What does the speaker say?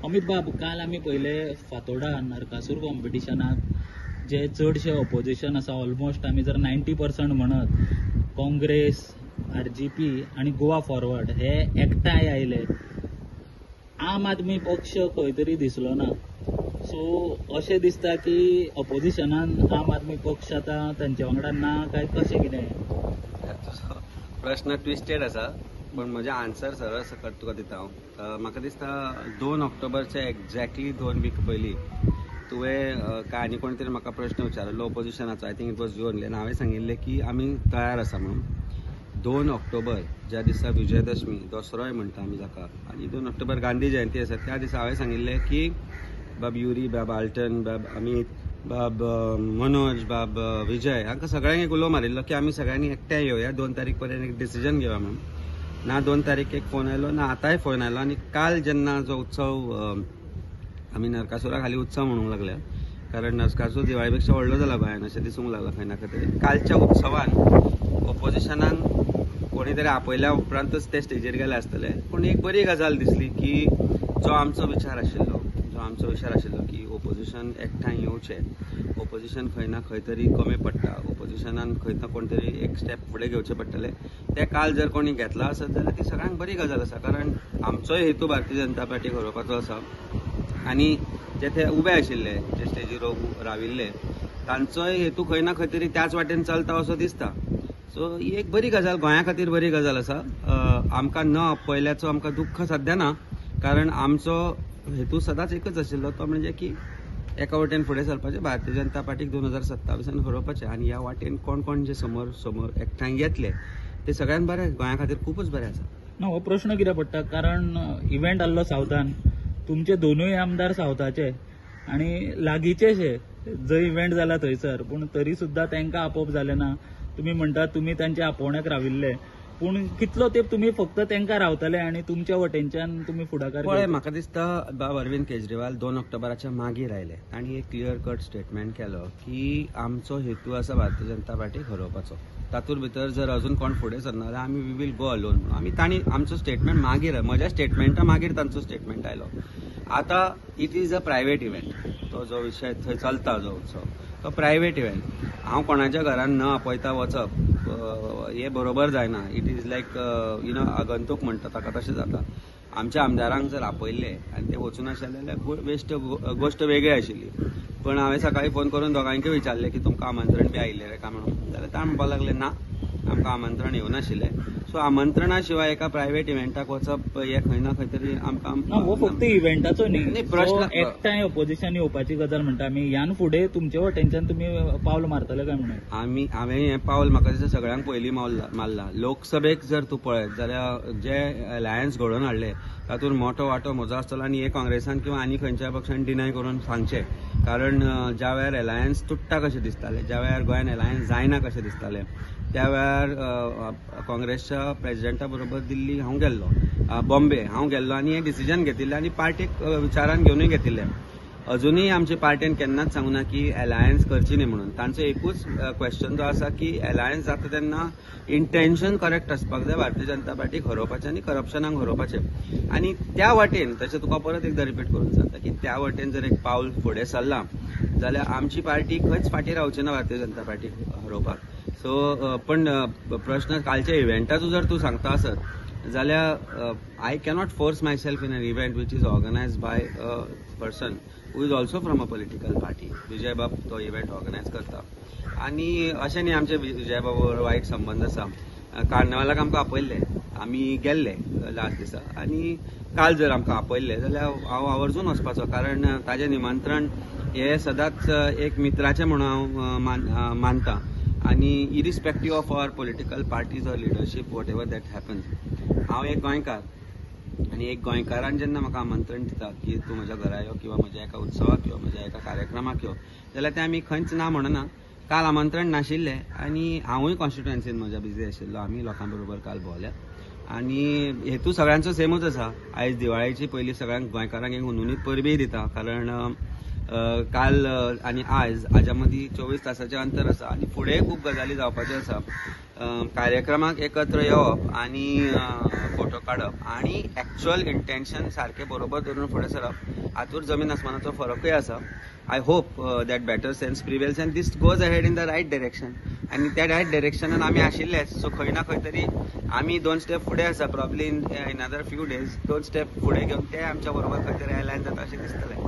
अमित बाब, काल आमी पहिले फातोर्डा नरकासूर कॉम्पिटिशनाक जे चडशे ऑपोजिशन आसा, ऑलमोस्ट आमी जर 90% म्हणत, काँग्रेस, RGP आणि गोवा फॉरवर्ड हे एकठांय आयले. आम आदमी पक्ष खंय तरी दिसलो ना. सो अशें दिसता की ऑपोजिशनान आम आदमी पक्ष आता तांचे वांगडा ना काय कशें कितें? प्रश्न ट्विस्टेड आसा, पण म्हजे आन्सर सरळ सकट तुका दिता हांव. म्हाका दिसता 2 ऑक्टोबरचे एक्झॅक्टली 2 वीक पयलीं तुवें काय आनी कोण तरी म्हाका प्रश्न विचारलो ऑपोजिशनाचो. I think it was you only. आनी हांवें सांगिल्लें की आमी तयार आसा म्हणून. 2 ऑक्टोबर ज्या दिसा विजयदशमी, दसरोय म्हणटा आमी जाका, आनी 2 ऑक्टोबर गांधी जयंती आसा, त्या दिसा हांवें सांगिल्लें की बाब युरी, बाब आल्टन, बाब अमित, बाब मनोज, बाब विजय हांकां सगळ्यांक एक उलो मारिल्लो की आमी सगळ्यांनी एकठांय येवया, 2 तारीख पर्यंत एक डिसिजन घेवया म्हणून. ना 2 तारीख एक फोन आयलो, ना आतांय फोन आयलो. आनी काल जेन्ना जो उत्सव आमी नरकासुराक हालीं उत्सव म्हणूंक लागल्या, कारण नरकासूर दिवाळे पेक्षा व्हडलो जाला गोंयांत अशें दिसूंक लागला खंय ना खंय तरी. कालच्या उत्सवान ऑपोजिशनान कोणी तरी आपयल्या उपरांतच ते स्टेजीर गेले आसतले, पूण एक बरी गजाल दिसली की जो आमचो विचार आशिल्लो की ऑपोजिशन एकठांय येवचें, ऑपोजिशन खंय ना खंय तरी कमी पडटा, ऑपोजिशनान खंय ना कोण तरी एक स्टेप फुडें घेवचें पडटलें, तें काल जर कोणी घेतला आसत जाल्यार ती सगळ्यांक बरी गजाल आसा. कारण आमचोय हेतू भारतीय जनता पार्टीक हरोवपाचो आसा, आनी जे ते उबे आशिल्ले, जे स्टेजीर राविल्ले, तांचोय हेतू खंय ना खंय तरी त्याच वाटेन चलता असो दिसता. सो ही एक बरी गजाल, गोंया खातीर बरी गजाल आसा. आमकां न आपयल्याचो आमकां दुख्ख सध्या ना, कारण आमचो हेतू सदांच एकच आशिल्लो, तो म्हणजे की एका वटेन फुडें सरपाचें, भारतीय जनता पार्टीक 2027 हरोवपाचें. आनी ह्या वाटेन कोण कोण जे समोर एकठांय येतले ते सगळ्यांत बरें, गोंया खातीर खूबच बरें आसा. ना हो प्रश्न कित्याक पडटा, कारण इव्हेंट आसलो सावथान, तुमचे दोनूय आमदार सावथाचे आनी लागींचेशे, जंय इव्हेंट जाला थंयसर, पूण तरी सुद्दां तांकां आपोवप जालें ना. तुमी म्हणटात तुमी तांच्या आपोवण्याक राविल्ले, पूण कितलो तेंप तुमी फक्त तांकां रावतले आनी तुमच्या वटेनच्यान तुमी फुडाकार? पळय, म्हाका दिसता बाब अरविंद केजरीवाल 2 ऑक्टोबराच्या मागीर आयले आनी एक क्लियर कट स्टेटमेंट केलो की आमचो हेतू आसा भारतीय जनता पार्टीक हरोवपाचो. तातूंत भितर जर अजून कोण फुडें सरना जाल्यार आमी वी वील गो अलोन म्हणून आमी तांणी आमचो स्टेटमेंट मागीर, म्हज्या स्टेटमेंटा मागीर तांचो स्टेटमेंट आयलो. आतां it is a private event, तो जो विशय थंय चलता, जो उत्सव, तो प्रायवेट इव्हेंट. हांव कोणाच्या घरान न आपयता वचप हे बरोबर जायना. इट इज लायक आगंतूक म्हणटा ताका तशें जाता. आमच्या आमदारांक जर आपयल्ले आनी ते वचून आशिल्ले जाल्यार गोश्ट वेगळी आशिल्ली. पण हांवें सकाळीं फोन करून दोगांयकय विचारलें की तुमकां आमंत्रण बी आयिल्लें रे काय म्हणून, जाल्यार तां म्हणपाक लागले ना, आमकां आमंत्रण येवं नाशिल्लें. सो आमंत्रणा शिवाय एका प्रायवेट इव्हेंटाक वचप हे खंय ना खंय तरी आमकां हो फक्त इव्हेंटाचो न्ही, प्रश्न एकठांय ऑपोजिशन येवपाची गजाल म्हणटा आमी. ह्यान फुडें तुमच्या वटेनच्यान तुमी पावल मारतले काय म्हणून? हांवें हें पावल म्हाका दिसता सगळ्यांक पयलीं मारला. लोकसभेक जर तूं पळयत जाल्यार जे अलायन्स घडोवन हाडले तातूंत मोठो वांटो म्हजो आसतलो, आनी हे काँग्रेसान किंवा आनी खंयच्याय पक्षान डिनाय करून सांगचें. कारण ज्या वेळार अलायन्स तुट्टा कशें दिसतालें, ज्या वेळार गोंयान अलायन्स जायना कशें दिसतालें, त्या वेळार काँग्रेसच्या प्रेजिडेंटा बरोबर दिल्ली हांव गेल्लो, बॉम्बे हांव गेल्लो, आनी हें डिसिजन घेतिल्लें आनी पार्टीक विचारान घेवनूय घेतिल्लें. अजुनूय आमचे पार्टीन केन्नाच सांगूना की अलायन्स करची न्ही म्हणून. तांचो एकूच क्वेश्चन जो आसा की अलायन्स जाता तेन्ना इंटेन्शन करेक्ट आसपाक जाय, भारतीय जनता पार्टीक हरोवपाचें आनी करप्शनाक हरोवपाचें. आनी त्या वाटेन, तशें तुका परत एकदां रिपीट करून सांगता की त्या वाटेन जर एक पावल फुडें सरलां जाल्यार आमची पार्टी खंयच फाटीं रावची ना भारतीय जनता पार्टीक हरोवपाक. सो पण प्रश्न कालच्या इव्हेंटाचो जर तूं सांगता आसत जाल्यार I cannot force myself in an event which is organised by a person who is also from a political party. Vijay बाब तो इव्हेंट ऑर्गनायज करता, आनी अशें न्ही आमचे विजय बाब बरोबर वायट संबंद आसा. कार्निवालाक आमकां आपयल्ले, आमी गेल्ले लास्ट दिसा, आनी काल जर आमकां आपयल्ले जाल्यार हांव आवर्जून वचपाचो, कारण ताजें निमंत्रण हें सदांच एक मित्राचें म्हणून हांव मानतां. आनी irrespective of our political parties or leadership whatever that happens, हांव एक गोंयकार, आनी एक गोंयकारान जेन्ना म्हाका आमंत्रण दिता की तूं म्हज्या घरा यो किंवा म्हज्या एका उत्सवाक यो, म्हज्या एका कार्यक्रमाक यो, जाल्यार तें आमी खंयच ना म्हणना. काल आमंत्रण नाशिल्लें आनी हांवूय कॉन्स्टिट्युएन्सीन म्हज्या बिजी आशिल्लो, आमी लोकां बरोबर काल भोंवल्या. आनी हेतू सगळ्यांचो सेमूच आसा. आयज दिवाळेची पयलीं सगळ्यांक गोंयकारांक एक उनुनीत परबी दिता, कारण काल आनी आयज हाच्या मदीं 24 तासाचें अंतर आसा आनी फुडेंय खूब गजाली जावपाच्यो आसा. कार्यक्रमाक एकत्र येवप आणि फोटो काडप आणि एक्च्युअल इंटेन्शन सारखे बरोबर धरून फुडें सरप हातूंत जमीन आसमानाचो फरकूय आसा. I hope that better sense prevails and this goes ahead in the right direction. आनी त्या रायट डायरेक्शनान आमी आशिल्लेच. सो खंय ना खंय तरी आमी 2 स्टेप फुडें आसा. Probably in another few days 2 step फुडें घेवन ते आमच्या बरोबर खंय तरी अलायन जाता अशें दिसतलें.